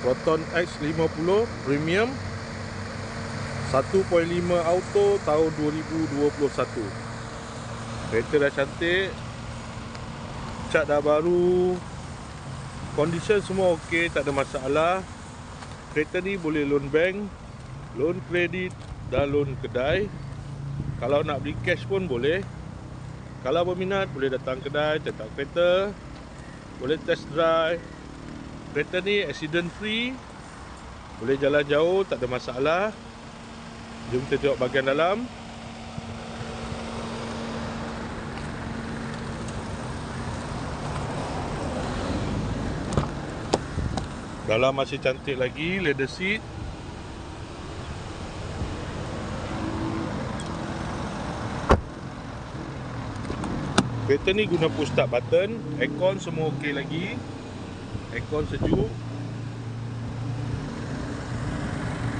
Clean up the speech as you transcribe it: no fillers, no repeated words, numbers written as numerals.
Proton X50 Premium 1.5 auto tahun 2021. Kereta dah cantik, cat dah baru, condition semua ok, tak ada masalah. Kereta ni boleh loan bank, loan kredit dan loan kedai. Kalau nak beli cash pun boleh. Kalau berminat boleh datang kedai, cetak kereta, boleh test drive. Kereta ni accident free, boleh jalan jauh, tak ada masalah. Jom kita tengok bahagian dalam. Dalam masih cantik lagi, leather seat. Kereta ni guna push start button. Aircon semua ok lagi. Aircon sejuk.